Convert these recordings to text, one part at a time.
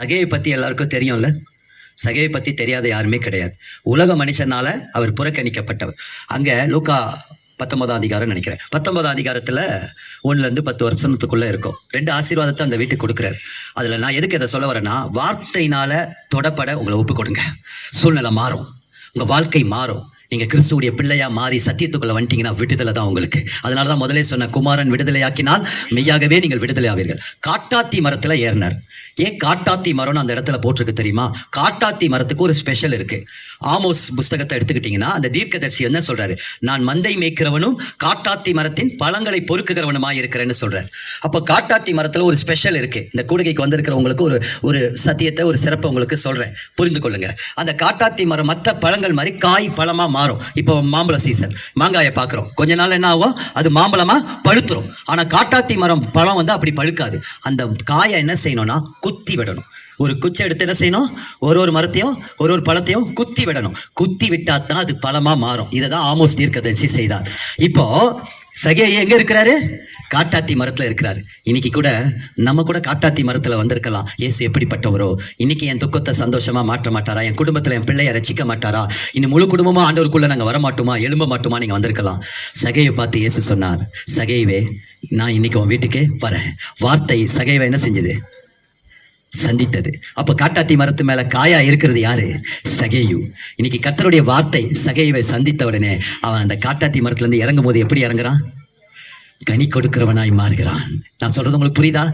சகையை பற்றி எல்லாருக்கும் தெரியும்ல. சகையை பற்றி தெரியாத யாருமே கிடையாது. உலக மனுஷனால அவர் புறக்கணிக்கப்பட்டவர். அங்கே லூக்கா 19ஆம் அதிகாரம் நினைக்கிறேன். 19ஆம் அதிகாரத்தில் 1 to 10 வருஷத்துக்குள்ளே இருக்கும். 2 ஆசீர்வாதத்தை அந்த வீட்டுக்கு கொடுக்குறாரு. அதில் நான் எதுக்கு இதை சொல்ல வரேன்னா, வார்த்தையினால தொடப்பட உங்களை ஒப்பு கொடுங்க. சூழ்நிலை மாறும், உங்கள் வாழ்க்கை மாறும். நீங்கள் கிறிஸ்துவுடைய பிள்ளையா மாறி சத்தியத்துக்குள்ள வந்துட்டீங்கன்னா விடுதலை தான் உங்களுக்கு. அதனால தான் முதலே சொன்ன, குமாரன் விடுதலையாக்கினால் மெய்யாகவே நீங்கள் விடுதலை ஆவீர்கள். காட்டாத்தி மரத்தில் ஏறினார். ஏன் காட்டாத்தி மரம்னு அந்த இடத்துல போட்டிருக்கு தெரியுமா? காட்டாத்தி மரத்துக்கு ஒரு ஸ்பெஷல் இருக்கு. ஆமோஸ் புஸ்தகத்தை எடுத்துக்கிட்டீங்கன்னா அந்த தீர்க்கதரிசி என்ன சொல்றாரு? நான் மந்தை மேய்க்கிறவனும் காட்டாத்தி மரத்தின் பழங்களை பொறுக்குகிறவனுமாய் இருக்கிறேன்னு சொல்றாரு. அப்போ காட்டாத்தி மரத்துல ஒரு ஸ்பெஷல் இருக்கு. இந்த கூடுகைக்கு வந்திருக்கிறவங்களுக்கு ஒரு சத்தியத்தை, ஒரு சிறப்பை உங்களுக்கு சொல்றேன், புரிந்து கொள்ளுங்க. அந்த காட்டாத்தி மரம் மற்ற பழங்கள் மாதிரி காய் பழமா மாறும். இப்போ மாம்பழ சீசன், மாங்காயை பார்க்குறோம், கொஞ்ச நாள் என்ன ஆகும், அது மாம்பழமா பழுத்துரும். ஆனா காட்டாத்தி மரம் பழம் வந்து அப்படி பழுக்காது. அந்த காயை என்ன செய்யணும்னா குத்தி விடணும். ஒரு குச்சை எடுத்து என்ன செய்யணும், ஒரு மரத்தையும் ஒரு பழத்தையும் குத்தி விடணும். குத்தி விட்டா தான் அது பழமா மாறும். இதை தான் ஆமோஸ் தீர்க்கதரிசி செய்தார். இப்போ சகேயு எங்க இருக்கிறாரு? காட்டாத்தி மரத்துல இருக்கிறாரு. இன்னைக்கு கூட நம்ம கூட காட்டாத்தி மரத்துல வந்திருக்கலாம். இயேசு எப்படிப்பட்டவரோ, இன்னைக்கு என் துக்கத்தை சந்தோஷமா மாற்ற மாட்டாரா? என் குடும்பத்துல என் பிள்ளைய ரசிக்க மாட்டாரா? இன்னும் முழு குடும்பமா ஆண்டவருக்குள்ள நாங்க வர மாட்டோமா, எழும்ப மாட்டோமா? நீங்க வந்திருக்கலாம். சகையை பார்த்து இயேசு சொன்னார், சகைவே, நான் இன்னைக்கு உன் வீட்டுக்கே வரேன். வார்த்தை சகைவை என்ன செஞ்சது? சந்தித்தது. அப்ப காட்டாத்தி மரத்து மேல காயா இருக்கிறது யாரு? சகேயு. இன்னைக்கு கர்த்தருடைய வார்த்தை சகைவை சந்தித்த உடனே அவன் அந்த காட்டாத்தி மரத்துல இருந்து இறங்கும் போது எப்படி இறங்குறான்? கனி கொடுக்கிறவனாய் மாறுகிறான். நான் சொல்றது உங்களுக்கு புரியுதா?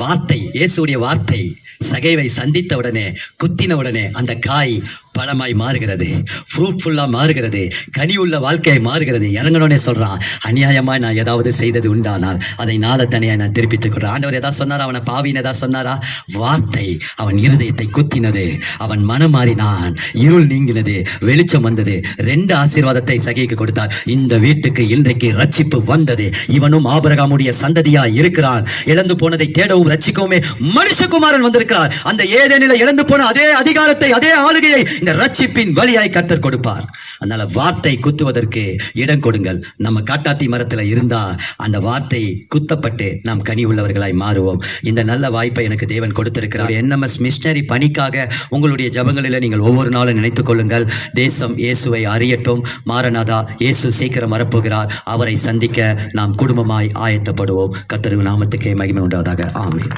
வார்த்தை, இயேசுடைய வார்த்தை சகைவை சந்தித்த உடனே, குத்தின உடனே அந்த காய் பழமாய் மாறுகிறது, ஃப்ரூட்ஃபுல்லா மாறுகிறது, கனி உள்ள வாழ்க்கையை மாறுகிறது. இறங்கணும்னே சொல்றான், அநியாயமாய் நான் ஏதாவது செய்தது உண்டானால் அதை நாள தனியாக நான் திருப்பித்துக் கொள்றேன். ஆண்டவர் ஏதாவது சொன்னாரா? அவனை பாவின்னு ஏதாவது சொன்னாரா? வார்த்தை அவன் இருதயத்தை குத்தினது, அவன் மனம் மாறினான், இருள் நீங்கினது, வெளிச்சம் வந்தது. 2 ஆசீர்வாதத்தை சகைக்கு கொடுத்தார். இந்த வீட்டுக்கு இன்றைக்கு ரட்சிப்பு வந்தது. இவனும் ஆபிரகாமுடைய சந்ததியா இருக்கிறான். இழந்து போனதை தேடவும் ரட்சிக்கவுமே மனுஷகுமாரன் வந்திருக்கிறார். அந்த ஏதேனில இழந்து போன அதே அதிகாரத்தை, அதே ஆளுகையை இந்த ரட்சிப்பின் வழியாய் கர்த்தர் கொடுப்பார். அதனால வார்த்தை குத்துவதற்கு இடம் கொடுங்கள். நம்ம காட்டாத்தி மரத்துல இருந்தா அந்த வார்த்தை குத்தப்பட்டு நாம் கனி உள்ளவர்களாய் மாறுவோம். இந்த நல்ல வாய்ப்பை எனக்கு தேவன் கொடுத்திருக்கிறார். NMS மிஷனரி பணிக்காக உங்களுடைய ஜபங்களில் நீங்கள் ஒவ்வொரு நாளும் நினைத்துக் கொள்ளுங்கள். தேசம் இயேசுவை அறியட்டும். மாரநாதா, இயேசு சீக்கிரம் வரப்போகிறார். அவரை சந்திக்க நாம் குடும்பமாய் ஆயத்தப்படுவோம். கர்த்தர் நாமத்துக்கே மகிமை உண்டாவதாக. ஆமென்.